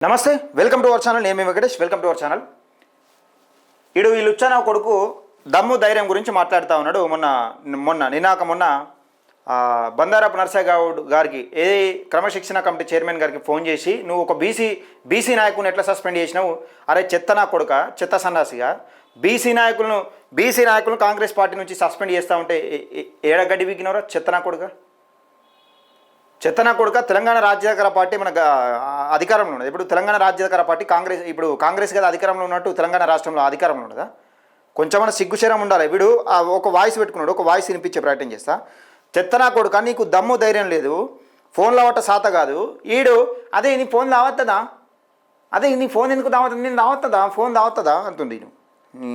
నమస్తే, welcome to our channel. నేను మీ Venkatesh. Welcome to our channel. ఈ లుచ్చానా కొడుకు దమ్ము ధైర్యం గురించి మాట్లాడుతూ ఉన్నాడు. మొన్న బండారపు నర్సయ్య గారికి క్రమశిక్షణ కమిటీ చైర్మన్ గారికి ఫోన్ చేసి, నువ్వు ఒక బీసీ నాయకుని ఎట్లా సస్పెండ్ చేసినావు? అరే చెత్త నా కొడుక, చెత్త సన్నాసిగా బీసీ నాయకులను కాంగ్రెస్ పార్టీ నుంచి సస్పెండ్ చేస్తూ ఉంటే ఏడగడ్డి వీకినవరా చెత్త నా కొడుక. తెలంగాణ రాజ్యాధికార పార్టీ మన అధికారంలో ఉన్నది. ఇప్పుడు తెలంగాణ రాజ్యాధికార పార్టీ కాంగ్రెస్ కదా అధికారంలో ఉన్నట్టు తెలంగాణ రాష్ట్రంలో అధికారంలో ఉన్నదా? కొంచెమన్నా సిగ్గుశరం ఉండాలి. వీడు ఒక వాయిస్ పెట్టుకున్నాడు, ఒక వాయిస్ వినిపించే ప్రయత్నం చేస్తా. చెత్త నా కొడుక, నీకు దమ్ము ధైర్యం లేదు, ఫోన్లో అవట సాత కాదు. అదే నీ ఫోన్ దావత్తదా, అదే నీ ఫోన్ ఎందుకు దావతుంది, నేను దావత్తదా, ఫోన్ దావత్తదా అంటుంది. నీ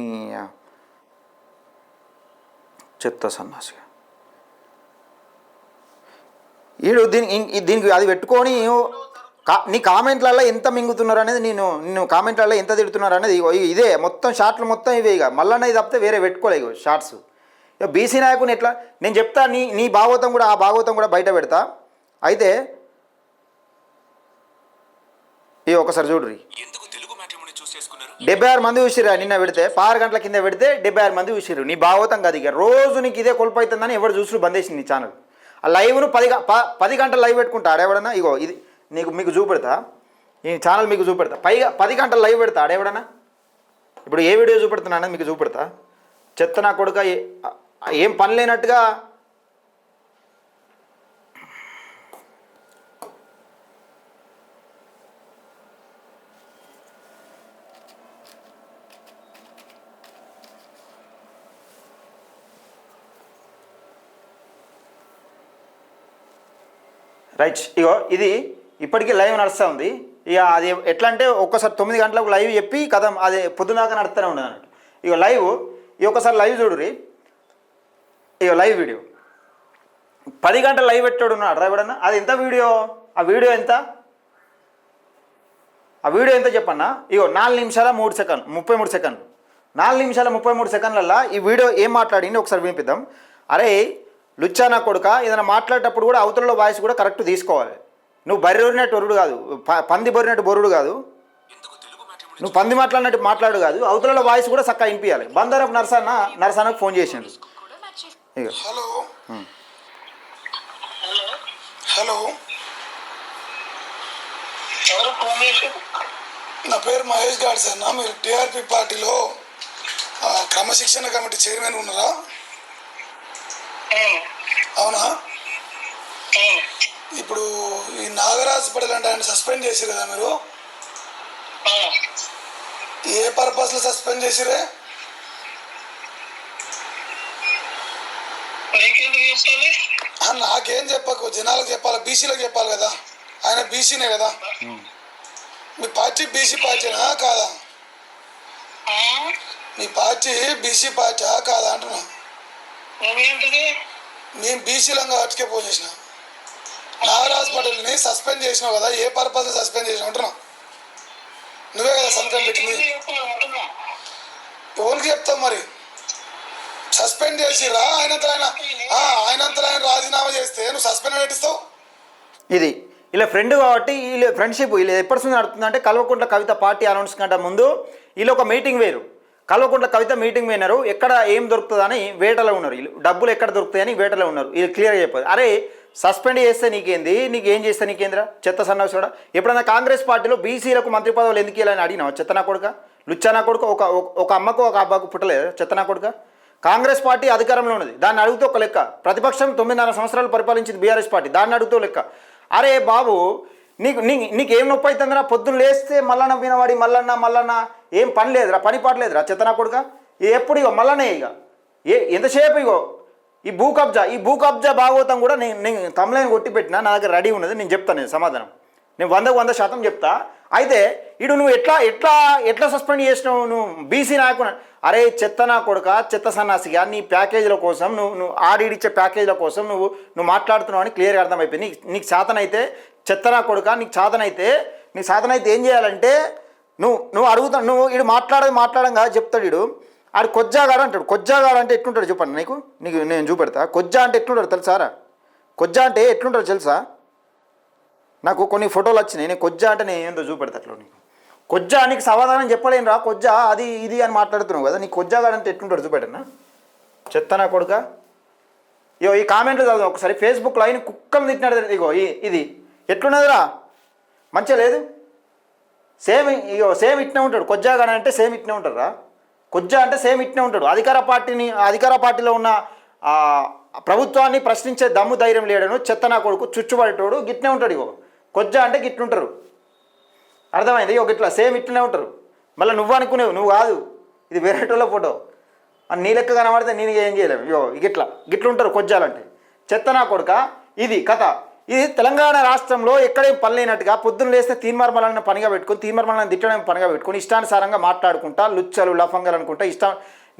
చెత్త సన్నాసిగా దీనికి అది పెట్టుకొని నీ కామెంట్లలో ఎంత మింగుతున్నారు అనేది, నిన్ను కామెంట్లలో ఎంత తిడుతున్నారు అనేది ఇదే మొత్తం షార్ట్లు మొత్తం ఇవే. ఇక మళ్ళీ ఇది తప్పితే వేరే పెట్టుకోలే షార్ట్స్. ఇక బీసీ నాయకుని ఎట్లా నేను చెప్తా, నీ భాగవతం కూడా ఆ భాగవతం కూడా బయట పెడతా. అయితే ఒకసారి చూడ్రి, 76 మంది చూసిర్రా నిన్న పెడితే, 6 గంటల కింద పెడితే 76 మంది చూసిర్రు. నీ భాగవతం కాదు. ఇక రోజు నీకు ఇదే కొల్పవుతుందని ఎవరు చూసుడు బందేసింది నీ ఛానల్. ఆ లైవ్ను 10 గంటలు లైవ్ పెట్టుకుంటా ఆడేవాడన్నా. ఇది మీకు చూపెడతా, ఈ ఛానల్ మీకు చూపెడతా. 10 గంటలు లైవ్ పెడతా ఆడేవాడన్నా. ఇప్పుడు ఏ వీడియో చూపెడుతున్నా అనేది మీకు చూపెడతా. చెత్త నా కొడుక, ఏం పని లేనట్టుగా రైట్. ఇది ఇప్పటికీ లైవ్ నడుస్తూ ఉంది. ఇక అది ఎట్లా అంటే ఒక్కసారి 9 గంటలకు లైవ్ చెప్పి కథ అది పొద్దునాక నడుస్తూనే ఉండదు అన్నట్టు. లైవ్ ఒకసారి లైవ్ చూడురి. లైవ్ వీడియో 10 గంటలు లైవ్ పెట్టాడు ఉన్నాడు డ్రైవడన్నా. అది ఎంత వీడియో? ఆ వీడియో ఎంత చెప్పన్నా? 4 నిమిషాల 33 సెకండ్లు 4 నిమిషాల 33 సెకండ్లల్లో ఈ వీడియో ఏం మాట్లాడింది ఒకసారి వినిపిద్దాం. అరే లుచ్చానా కొడుక, ఏదైనా మాట్లాడేటప్పుడు కూడా అవతలలో వాయిస్ కూడా కరెక్ట్ తీసుకోవాలి. నువ్వు బర్రెరినట్టు ఒరుడు కాదు, పంది బొరినట్టు బొరుడు కాదు, నువ్వు పంది మాట్లాడినట్టు మాట్లాడు కాదు, అవతలలో వాయిస్ కూడా చక్కగా వినిపించాలి. బండారపు నరసన్నకు ఫోన్ చేసిండు. హలో హలో, నా పేరు మహేష్ గాడ్స్ అన్న. మీరు టీఆర్పీ పార్టీలో క్రమశిక్షణ కమిటీ చైర్మన్ ఉన్నారా? అవునా? ఇప్పుడు ఈ నాగరాజ్ పటేల్ అంటే ఆయన సస్పెండ్ చేసిరు కదా మీరు, ఏ పర్పస్లో సస్పెండ్ చేసిరే? నాకేం చెప్పకు, జనాలకు చెప్పాలి, బీసీలకు చెప్పాలి కదా. ఆయన బీసీనే కదా. మీ పార్టీ బీసీ పార్టీనా కాదా? మీ పార్టీ బీసీ పార్టీ కాదా అంటున్నా. మేము బీసీలంగా అటుకే ఫోన్ చేసిన. నాగరాజ్ పటేల్ని సస్పెండ్ చేసినావు కదా, ఏ పర్పస్ సస్పెండ్ చేసినావు అంటున్నా. నువ్వే కదా సంతకం పెట్టింది. ఎవరికి చెప్తావు మరి? సస్పెండ్ చేసిరా? ఆయనంతలో ఆయన రాజీనామా చేస్తే నువ్వు సస్పెండ్ పెట్టిస్తావు? ఇది ఇలా ఫ్రెండ్ కాబట్టి వీళ్ళ ఫ్రెండ్షిప్ వీళ్ళు ఎప్పటి నుంచి నడుతుందంటే, కల్వకుంట్ల కవిత పార్టీ అనౌన్స్ కంటే ముందు వీళ్ళు ఒక మీటింగ్ వేరు. కల్వకుంట్ల కవిత మీటింగ్ పోయినారు, ఎక్కడ ఏం దొరుకుతుందని వేటలో ఉన్నారు. వీళ్ళు డబ్బులు ఎక్కడ దొరుకుతాయని వేటలో ఉన్నారు. వీళ్ళు క్లియర్గా చెప్పారు. అరే సస్పెండ్ చేస్తే నీకేంది, నీకేం చేస్తే నీకేంద్రా చెత్త సన్నాసి కూడా. ఎప్పుడైనా కాంగ్రెస్ పార్టీలో బీసీలకు మంత్రి పదవులు ఎందుకు ఇవ్వాలని అడిగినావు? చెత్త నా కొడుక, లుచ్చా నా కొడుక. ఒక అమ్మకు ఒక అబ్బాకు పుట్టలేదు చెత్త నా కొడుక. కాంగ్రెస్ పార్టీ అధికారంలో ఉన్నది, దాన్ని అడుగుతూ ఒక లెక్క. ప్రతిపక్షం 9.5 సంవత్సరాలు పరిపాలించింది బీఆర్ఎస్ పార్టీ, దాన్ని అడుగుతూ లెక్క. అరే బాబు, నీకేం నొప్పి అవుతుందిరా? పొద్దున్న లేస్తే మల్లన్న వినవాడి మల్లన్న ఏం పని లేదురా, పని పాట లేదురా చెత్త నా కొడుక. ఎప్పుడు మల్లనే ఎంతసేపు ఈ భూ కబ్జా భాగవతం కూడా నేను తమిళని కొట్టి పెట్టినా, నా దగ్గర రెడీ ఉన్నది, నేను చెప్తాను. నేను సమాధానం నేను 100% చెప్తా. అయితే నువ్వు ఎట్లా సస్పెండ్ చేసినావు? నువ్వు బీసీ నాయకుడు. అరే చెత్త నా కొడుక, చెత్త సన్నాసిగా నీ ప్యాకేజీల కోసం నువ్వు ఆడిచ్చే ప్యాకేజీల కోసం నువ్వు మాట్లాడుతున్నావు అని క్లియర్గా అర్థమైపోయింది. నీకు చేతనైతే చెత్త నా కొడుక, నీకు చేతనైతే ఏం చేయాలంటే నువ్వు అడుగుతాను. వీడు మాట్లాడంగా చెప్తాడు. ఆడు కొజ్జాగాడు అంటాడు. కొజ్జాగాడు అంటే ఎట్లుంటాడు చెప్పండి నీకు నేను చూపెడతా. కొజ్జా అంటే ఎట్లుంటాడు తెలుసారా? కొజ్జా అంటే ఎట్లుంటాడు తెలుసా? నాకు కొన్ని ఫోటోలు వచ్చినాయి. నేను కొజ్జా అంటే నేను ఏందో చూపెడతా అట్లా నీకు. కొజ్జా నీకు సమాధానం చెప్పలేను రా, కొజ్జా అది ఇది అని మాట్లాడుతున్నావు కదా, నీకు కొజ్జా గాడంటే ఎట్టుంటాడు చూపెట్టనా చెత్తనా కొడుక. ఇగో ఈ కామెంట్లు చదువు ఒకసారి. ఫేస్బుక్లో ఆయన కుక్కలు తిట్టినాడు. ఇగో ఇది ఎట్లున్నదిరా, మంచిగా లేదు. సేమ్ ఇగో సేమ్ ఇట్నే ఉంటాడు కొజ్జా గాడ అంటే, సేమ్ ఇట్నే ఉంటాడు రా. కొజ్జా అంటే సేమ్ ఇట్నే ఉంటాడు. అధికార పార్టీలో ఉన్న ప్రభుత్వాన్ని ప్రశ్నించే దమ్ము ధైర్యం లేడను చెత్తనా కొడుకు చుచ్చుబడేటోడు గిట్నే ఉంటాడు. ఇగో కొజ్జా అంటే గిట్లుంటారు, అర్థమైంది. ఇగో గిట్లా సేమ్ ఇట్లనే ఉంటారు. మళ్ళీ నువ్వు అనుకునేవు, నువ్వు కాదు, ఇది వేరేటోళ్ళ ఫోటో. నీ లెక్క కనబడితే నేను ఏం చేయలేము. ఇగో గిట్లుంటారు కొజ్జాలంటే. చెత్తనా కొడుక ఇది కథ. ఇది తెలంగాణ రాష్ట్రంలో ఎక్కడేం పని లేనట్టుగా పొద్దున్న లేస్తే తీన్మార్మలను పనిగా పెట్టుకొని, తీన్మార్మలను తిట్టడం పనిగా పెట్టుకొని ఇష్టానుసారంగా మాట్లాడుకుంటా, లుచ్చలు లఫంగలు అనుకుంటా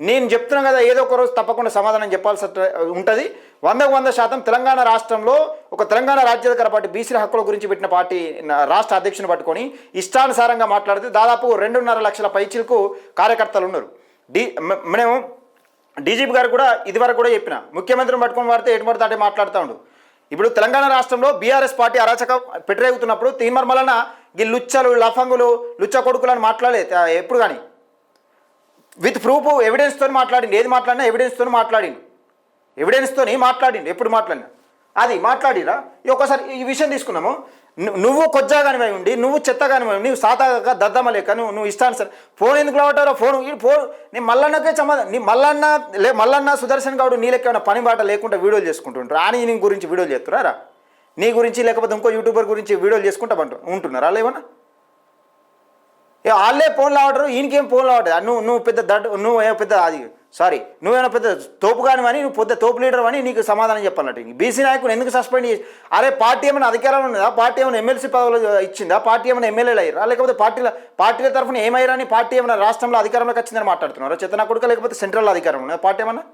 నేను చెప్తున్నాను కదా, ఏదో ఒక రోజు తప్పకుండా సమాధానం చెప్పాల్సి ఉంటుంది. 100% తెలంగాణ రాష్ట్రంలో ఒక తెలంగాణ రాజ్యాధికార పార్టీ బీసీల హక్కుల గురించి పెట్టిన పార్టీ రాష్ట్ర అధ్యక్షుని పట్టుకొని ఇష్టానుసారంగా మాట్లాడితే దాదాపు 2.5 లక్షల పైచీలకు కార్యకర్తలు ఉన్నారు. మేము డీజీపీ గారు కూడా ఇదివరకు కూడా చెప్పిన, ముఖ్యమంత్రిని పట్టుకొని వాడితే ఎటు పడితే అంటే మాట్లాడుతూ ఉండు. ఇప్పుడు తెలంగాణ రాష్ట్రంలో బీఆర్ఎస్ పార్టీ అరాచకం పెట్టరేగుతున్నప్పుడు తీన్మార్మలన ఈ లుచ్చలు లఫంగులు లుచ్చ కొడుకులను మాట్లాడలేదు ఎప్పుడు కానీ. విత్ ప్రూఫ్ ఎవిడెన్స్తో మాట్లాడింది. ఏది మాట్లాడినా ఎవిడెన్స్తో మాట్లాడిండు. ఎప్పుడు మాట్లాడినా అది మాట్లాడిరా. ఒక్కసారి ఈ విషయం తీసుకున్నాము. నువ్వు కొజ్జాగానివై ఉండి, నువ్వు చెత్తగానివై ఉండి, నువ్వు సాతాగా దద్దమ్మ లేక నువ్వు ఇష్టాను సార్ ఫోన్ ఎందుకు లావటారో ఫోన్ నేను మల్లన్నకే నీ మల్లన్న సుదర్శన్ గౌడ్ నీ లెక్క పని బాట లేకుండా వీడియోలు చేసుకుంటుంటారు. అని నీ గురించి వీడియోలు చేస్తున్నారా, నీ గురించి లేకపోతే ఇంకో యూట్యూబర్ గురించి వీడియోలు చేసుకుంటా ఉంటున్నారా వాళ్ళు ఏమన్నా? వాళ్ళే ఫోన్లు ఆడరు, ఈయనకేం ఫోన్లు ఆడదు. నువ్వు పెద్ద నువ్వేమైనా పెద్ద తోపు కానివని, నువ్వు పెద్ద తోపు లీడర్ అని నీకు సమాధానం చెప్పాలంటే. బీసీ నాయకులు ఎందుకు సస్పెండ్ చేసి? అరే పార్టీ ఏమైనా అధికారంలో ఉన్నదా? పార్టీ ఏమైనా ఎమ్మెల్సీ పదవులు ఇచ్చిందా? పార్టీ ఏమైనా ఎమ్మెల్యేలు అయ్యారా? లేకపోతే పార్టీల తరఫున ఏమయ్యారా అని పార్టీ ఏమైనా రాష్ట్రంలో అధికారంలోకి వచ్చిందని మాట్లాడుతున్నారా చెత్తనా కొడుక? లేకపోతే సెంట్రల్ అధికారంలో ఉన్నదా పార్టీ ఏమన్నా?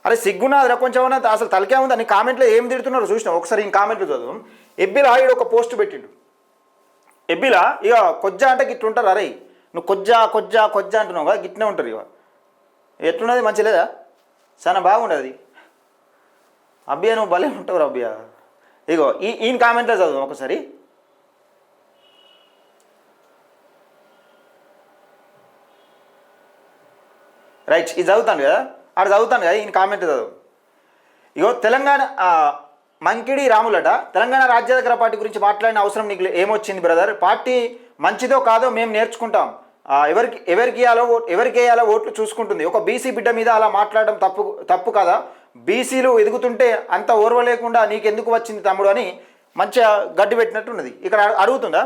అరే సిగ్గున్నదిరా కొంచెం ఏమన్నా? అసలు తలకే ఉందా? నీ కామెంట్లో ఏం తిడుతున్నారో చూసినా ఒకసారి ఈ కామెంట్లు చదువు. ఎబ్బిలా ఈడు ఒక పోస్ట్ పెట్టిండు. ఎబ్బిలా ఇక కొజ్జా అంటే గిట్లుంటారు. అరే నువ్వు కొజ్జా అంటున్నావు కదా, గిట్నే ఉంటారు. ఇక ఎట్లున్నది మంచి లేదా? చాలా బాగుండదు. అబ్బియా నువ్వు భలే ఉంటావు అబ్బియా. ఇగో ఈయన కామెంట్లో చదువు ఒకసారి. రైట్, ఇది చదువుతాను కదా, ఈయన కామెంట్ చదువు. ఇగో తెలంగాణ మంకిడి రాములట, తెలంగాణ రాజ్యాధికార పార్టీ గురించి మాట్లాడిన అవసరం నీకు ఏమొచ్చింది బ్రదర్? పార్టీ మంచిదో కాదో మేము నేర్చుకుంటాం. ఎవరికి వేయాలో ఓట్లు చూసుకుంటుంది. ఒక బీసీ బిడ్డ మీద అలా మాట్లాడడం తప్పు కదా. బీసీలు ఎదుగుతుంటే అంత ఓర్వలేకుండా నీకెందుకు వచ్చింది తమ్ముడు అని మంచిగా గడ్డి పెట్టినట్టున్నది. ఇక్కడ అడుగుతుందా,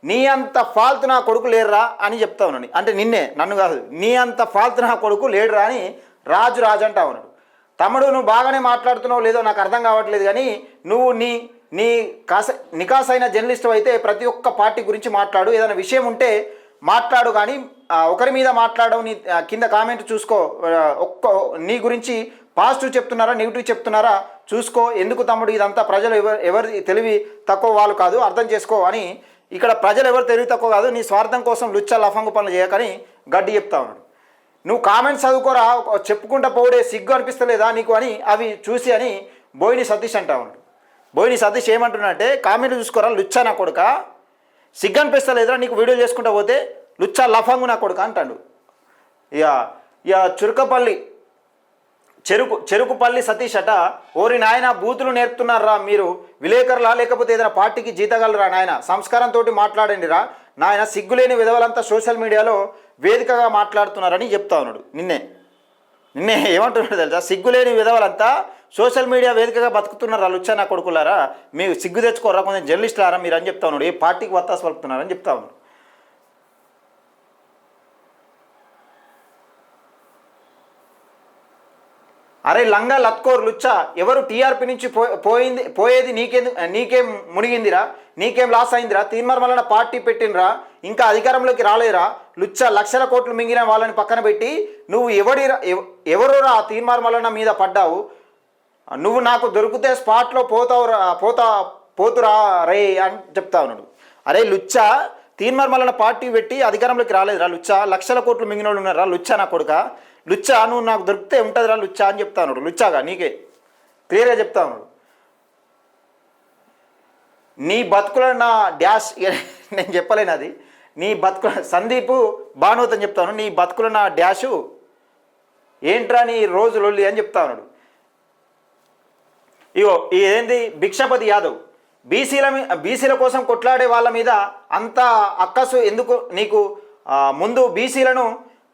నీ అంత ఫాల్తు నా కొడుకు లేడురా అని చెప్తా ఉన్నాను. అంటే నన్ను కాదు, నీ అంత ఫాల్తు నా కొడుకు లేడురా అని రాజు అంటా ఉన్నాడు. తమ్ముడు నువ్వు బాగానే మాట్లాడుతున్నావు లేదో నాకు అర్థం కావట్లేదు, కానీ నువ్వు నీ నికాసైన జర్నలిస్ట్ అయితే ప్రతి ఒక్క పార్టీ గురించి మాట్లాడు. ఏదైనా విషయం ఉంటే మాట్లాడు, కానీ ఒకరి మీద మాట్లాడవు. నీ కింద కామెంట్ చూసుకో. నీ గురించి పాజిటివ్ చెప్తున్నారా నెగిటివ్ చెప్తున్నారా చూసుకో. ఎందుకు తమ్ముడు ఇదంతా? ప్రజలు ఎవరి తెలివి తక్కువ వాళ్ళు కాదు, అర్థం చేసుకో అని. ఇక్కడ ప్రజలు ఎవరు తెలివి తక్కువ కాదు, నీ స్వార్థం కోసం లుచ్చ లఫంగు పనులు చేయకని గడ్డి చెప్తా ఉన్నాడు. నువ్వు కామెంట్స్ చదువుకోరా, చెప్పుకుంటా పోడే సిగ్గు అనిపిస్తలేదా నీకు అని అవి చూసి అని బోయిని సతీష్ అంటా ఉన్నాడు. బోయిని సతీష్ ఏమంటున్నాడంటే, కామెంట్లు చూసుకోరా లుచ్చా నా కొడుక, సిగ్గు అనిపిస్తలేదురా నీకు వీడియో చేసుకుంటా పోతే, లుచ్చా లఫంగు నా కొడుక అంటాడు. ఇక చురుకపల్లి చెరుకుపల్లి సతీష్ అట, ఓరి నాయన బూతులు నేర్పుతున్నారా మీరు విలేకరులా, లేకపోతే ఏదైనా పార్టీకి జీతగలరా నాయన, సంస్కారంతో మాట్లాడండి రా నాయన, సిగ్గులేని విధవలంతా సోషల్ మీడియాలో వేదికగా మాట్లాడుతున్నారని చెప్తా ఉన్నాడు. నిన్నే ఏమంటున్నాడు తెలుసా, సిగ్గులేని విధవలంతా సోషల్ మీడియా వేదికగా బతుకుతున్నారా లుచ్చా నా కొడుకులారా, మీరు సిగ్గు తెచ్చుకోరా కొంచెం జర్నలిస్టులారా మీరు అని చెప్తా ఉన్నాడు. ఏ పార్టీకి వత్తాసు పలుకుతున్నారని చెప్తా ఉన్నాడు. అరే లంగా లత్కోర్ లుచ్చా, ఎవరు టీఆర్పీ నుంచి పోయేది నీకేం మునిగిందిరా, నీకేం లాస్ అయిందిరా? తీన్మార్మలన పార్టీ పెట్టినరా, ఇంకా అధికారంలోకి రాలేరా? లుచ్చా లక్షల కోట్లు మింగిన వాళ్ళని పక్కన పెట్టి నువ్వు ఎవరురా తీన్మార్మలన మీద పడ్డావు? నువ్వు నాకు దొరికితే స్పాట్లో పోతురా రే అని చెప్తా ఉన్నాడు. అరే లుచ్చా తీన్మార్మలన పార్టీ పెట్టి అధికారంలోకి రాలేదురా లుచ్చా, లక్షల కోట్లు మింగిన వాళ్ళు ఉన్నారా లుచ్చా నా కొడుక, లుచ్చా నువ్వు నాకు దొరికితే ఉంటుందిరా లుచ్చా అని చెప్తా ఉన్నాడు. లుచ్చాగా నీకే క్లియర్గా చెప్తా ఉన్నాడు. నీ బతుకుల నా డ్యాష్ నేను చెప్పలేను అది. నీ బతుకుల సందీప్ భానువత్ అని చెప్తాను. నీ బతుకుల నా డ్యాషు ఏంట్రా నీ రోజు లొల్లి అని చెప్తా ఉన్నాడు. ఇగో ఏంది భిక్షపతి యాదవ్, బీసీల కోసం కొట్లాడే వాళ్ళ మీద అంత అక్కసు ఎందుకు నీకు? ముందు బీసీలను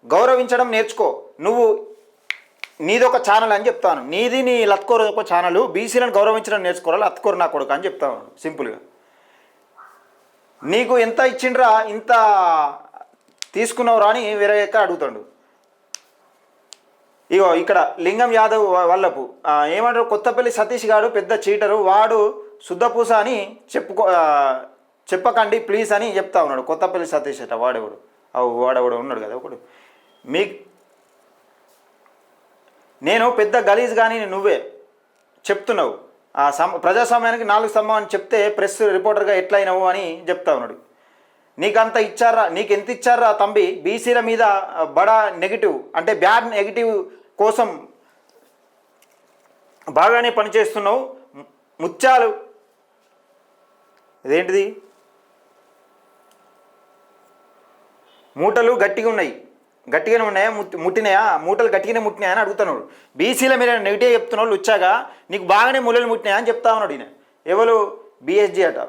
గౌరవించడం నేర్చుకో. నువ్వు నీదొక ఛానల్ అని చెప్తాను. నీది నీ లత్కోరు ఒక ఛానల్. బీసీలను గౌరవించడం నేర్చుకోవాలి, లత్కోరు నా కొడుకు అని చెప్తాను సింపుల్గా. నీకు ఎంత ఇచ్చిండ్రా, ఇంత తీసుకున్నావురా అని వేరే ఎక్కడ అడుగుతాడు. ఇగో ఇక్కడ లింగం యాదవ్ వల్లపు ఏమంటారు, కొత్తపల్లి సతీష్ గారు పెద్ద చీటరు, వాడు శుద్ధపూస అని చెప్పకండి ప్లీజ్ అని చెప్తా ఉన్నాడు. కొత్తపల్లి సతీష్ అట వాడెవడు, వాడెవడు ఉన్నాడు కదా ఒకడు. నేను పెద్ద గలీజ్ కానీ నువ్వే చెప్తున్నావు. ప్రజాస్వామ్యానికి 4 స్తంభం అని చెప్తే ప్రెస్ రిపోర్టర్గా ఎట్లయినావు అని చెప్తా ఉన్నాడు. నీకంత ఇచ్చారా, నీకు ఎంత ఇచ్చారా తంబి? బీసీల మీద బడా నెగిటివ్ అంటే బ్యాడ్ నెగిటివ్ కోసం బాగానే పనిచేస్తున్నావు. ముత్యాలు ఇదేంటిది, మూటలు గట్టిగానే ఉన్నాయా, ముట్టినాయా, మూటలు గట్టిగానే ముట్టినాయా అని అడుగుతున్నాడు. బీసీల మీద నెగిటివ్ చెప్తున్నాడు వచ్చాగా, నీకు బాగానే ముళ్ళలు ముట్టినాయా అని చెప్తా ఉన్నాడు ఈయన. ఎవరు బిఎస్జీ అట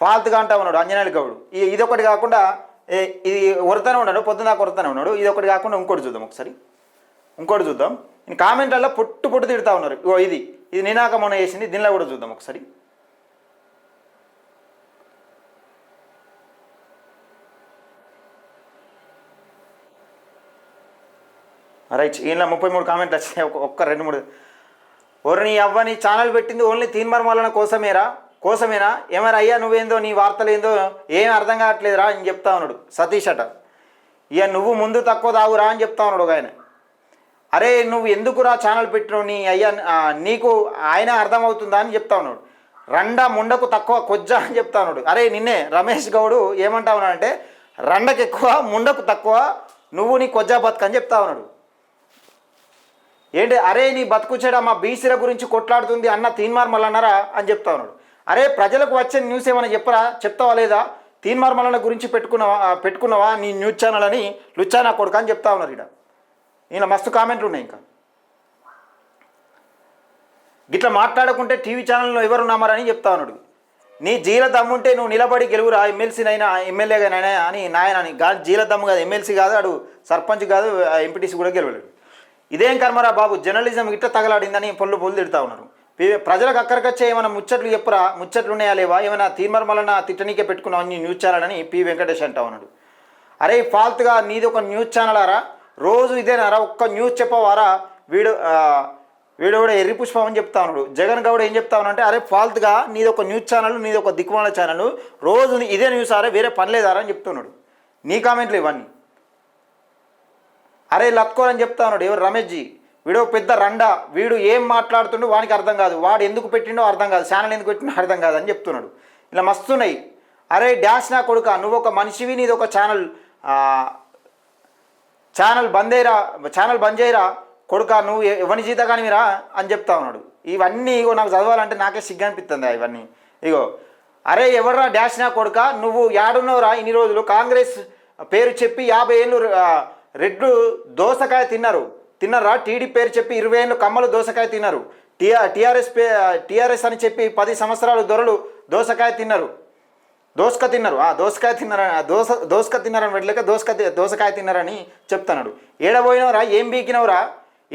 ఫాల్తుగా అంటా ఉన్నాడు అంజనేయులు గౌడు. ఇదొకటి కాకుండా ఇది కొరతనే ఉన్నాడు, పొద్దున కొరతనే ఉన్నాడు. ఇదొకటి కాకుండా ఇంకోటి చూద్దాం ఒకసారి, ఇంకోటి చూద్దాం. నేను కామెంట్లలో పొట్టు తిడతా ఉన్నారు. ఇది నినాక మొన్న చేసింది, దీనిలో కూడా చూద్దాం ఒకసారి. రైట్, ఈయన 33 కామెంట్లు వచ్చినాయి. ఒక్క 2-3. నీ అవ్వ నీ ఛానల్ పెట్టింది ఓన్లీ తీన్మార్మలన కోసమేనా? ఏమరా అయ్యా నువ్వేందో నీ వార్తలు ఏందో ఏం అర్థం కావట్లేదురా అని చెప్తా ఉన్నాడు సతీష్ అట. ఇక నువ్వు ముందు తక్కువ తాగురా అని చెప్తా ఉన్నాడు ఒక ఆయన. అరే నువ్వు ఎందుకురా ఛానల్ పెట్టినావు, నీ అయ్యా నీకు ఆయన అర్థమవుతుందా అని చెప్తా ఉన్నాడు. రండ ముండకు తక్కువ కొజ్జా అని చెప్తా ఉన్నాడు. అరే నిన్నే రమేష్ గౌడు ఏమంటా ఉన్నాడంటే, రండకు ఎక్కువ ముండకు తక్కువ, నువ్వు నీ కొజ్జా బతుకు అని చెప్తా ఉన్నాడు. ఏంటి అరే నీ బతుకుచ్చాడా మా బీసీల గురించి కొట్లాడుతుంది అన్న తీన్మార్మల్ అన్నారా అని చెప్తా ఉన్నాడు. అరే ప్రజలకు వచ్చే న్యూస్ ఏమైనా చెప్తావా లేదా? తీన్మార్మలన గురించి పెట్టుకున్నావా నీ న్యూస్ ఛానల్ అని లుచ్చానా కొడుకు అని చెప్తా ఉన్నారు. ఈయన మస్తు కామెంట్లు ఉన్నాయి. ఇంకా గిట్లా మాట్లాడుకుంటే టీవీ ఛానల్లో ఎవరు నమ్మరని చెప్తా ఉన్నాడు. నీ జీల దమ్ముంటే నువ్వు నిలబడి గెలువురా, ఎమ్మెల్సీనైనా ఎమ్మెల్యేగానైనా అని నాయనని. జీల దమ్ము కాదు, ఎమ్మెల్సీ కాదు, అడు సర్పంచ్ కాదు, ఎంపీటీసీ కూడా గెలవలేడు. ఇదేం కర్మరా బాబు, జర్నలిజం ఇట్లా తగలాడిందని పొల్లు తిడతా ఉన్నారు. ప్రజలకు అక్కడికొచ్చే ఏమైనా ముచ్చట్లు చెప్పురా, ముచ్చట్లు ఉన్నాయా లేవా, ఏమైనా తీర్మార్మలన తిట్టనీకే పెట్టుకున్నావు నీ న్యూస్ ఛానల్ అని పి వెంకటేష్ అంటా ఉన్నాడు. అరే ఫాల్తుగా నీది ఒక న్యూస్ ఛానల్ ఆరా, రోజు ఇదేనారా, ఒక్క న్యూస్ చెప్పవారా? వీడు కూడా ఎర్రి పుష్పం అని చెప్తా ఉన్నాడు. జగన్ గౌడ్ ఏం చెప్తా ఉన్నాడంటే, అరే ఫాల్తుగా నీది ఒక న్యూస్ ఛానల్, నీది ఒక దిక్కుమాల ఛానల్, రోజు ఇదే న్యూస్ ఆరా, వేరే పని లేదారా అని చెప్తున్నాడు. నీ కామెంట్లు ఇవన్నీ. అరే లత్కోరని చెప్తా ఉన్నాడు ఎవరు, రమేష్జీ. వీడు పెద్ద రండా, వీడు ఏం మాట్లాడుతుండో వానికి అర్థం కాదు, వాడు ఎందుకు పెట్టిండో అర్థం కాదు, ఛానల్ ఎందుకు పెట్టిండో అర్థం కాదు అని చెప్తున్నాడు. ఇలా మస్తున్నాయి. అరే డాష్ నా కొడుక, నువ్వు ఒక మనిషివి, నీది ఒక ఛానల్ బంద్ చేయరా కొడుక, నువ్వు ఎవరి జీత కానీ మీరా అని చెప్తా ఉన్నాడు. ఇవన్నీ ఇగో నాకు చదవాలంటే నాకే సిగ్గు అనిపిస్తుంది ఇవన్నీ. ఇగో అరే ఎవర్రా డాష్ నా కొడుక, నువ్వు యాడున్నావురా ఇన్ని రోజులు? కాంగ్రెస్ పేరు చెప్పి 50 ఏళ్ళు రెడ్లు దోసకాయ తిన్నారా? టీడీపీ పేరు చెప్పి 20 ఏళ్ళు కమ్మలు దోసకాయ తిన్నారు. టీఆర్ఎస్ అని చెప్పి 10 సంవత్సరాలు దొరలు దోసకాయ తిన్నారు. దోసకాయ తిన్నారని వెళ్ళలేక దోసకాయ తిన్నారని చెప్తున్నాడు. ఏడబోయినవరా, ఏం బీకినవురా,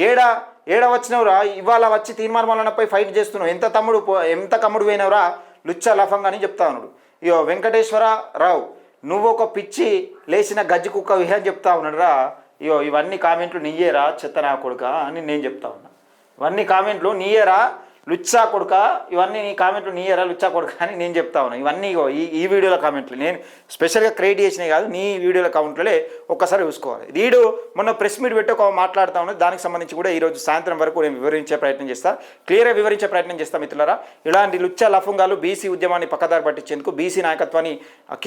ఏడ వచ్చినవురా? ఇవాళ వచ్చి తీర్మార్మలనపై ఫైట్ చేస్తున్నావు. ఎంత కమ్ముడు పోయినవురా లుచ్చ లఫంగా అని చెప్తా ఉన్నాడు. ఇయో వెంకటేశ్వరరావు, నువ్వు ఒక పిచ్చి లేచిన గజ్జి కుక్క అని చెప్తా ఉన్నాడు రా. ఇవన్నీ కామెంట్లు నీయేరా చెత్త నా కొడుక అని నేను చెప్తా ఉన్నా. ఇవన్నీ కామెంట్లు నీయేరా లుచ్చా కొడుక, ఇవన్నీ నీ కామెంట్లు నీయేరా లుచ్చా కొడుక అని నేను చెప్తా ఉన్నా. ఇవన్నీ ఈ వీడియోల కామెంట్లు నేను స్పెషల్గా క్రియేట్ చేసినాయి కాదు, నీ వీడియోల కామెంట్లే ఒక్కసారి చూసుకోవాలి. వీడు మొన్న ప్రెస్ మీట్ పెట్టి ఒక మాట్లాడుతూ ఉన్నది, దానికి సంబంధించి కూడా ఈరోజు సాయంత్రం వరకు నేను వివరించే ప్రయత్నం చేస్తాను, క్లియర్గా వివరించే ప్రయత్నం చేస్తాను మిత్రులారా. ఇలాంటి లుచ్చా లఫంగాలు బీసీ ఉద్యమాన్ని పక్కదారి పట్టించేందుకు, బీసీ నాయకత్వాన్ని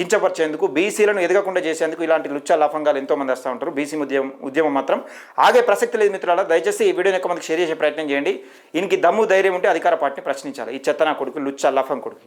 కించపరిచేందుకు, బీసీలను ఎదగకుండా చేసేందుకు ఇలాంటి లుచ్చా లఫంగాలు ఎంతోమంది వస్తూ ఉంటారు. బీసీ ఉద్యమం మాత్రం ఆగే ప్రసక్తి లేదు మిత్రులారా. దయచేసి ఈ వీడియోని ఎక్కువ మందికి షేర్ చేసే ప్రయత్నం చేయండి. ఈయనకి దమ్ము ధైర్యం ఉంటే అధికార పార్టీని ప్రశ్నించాలి. ఈ చెత్త నా కొడుకు లుచ్చా లఫం కొడుకు.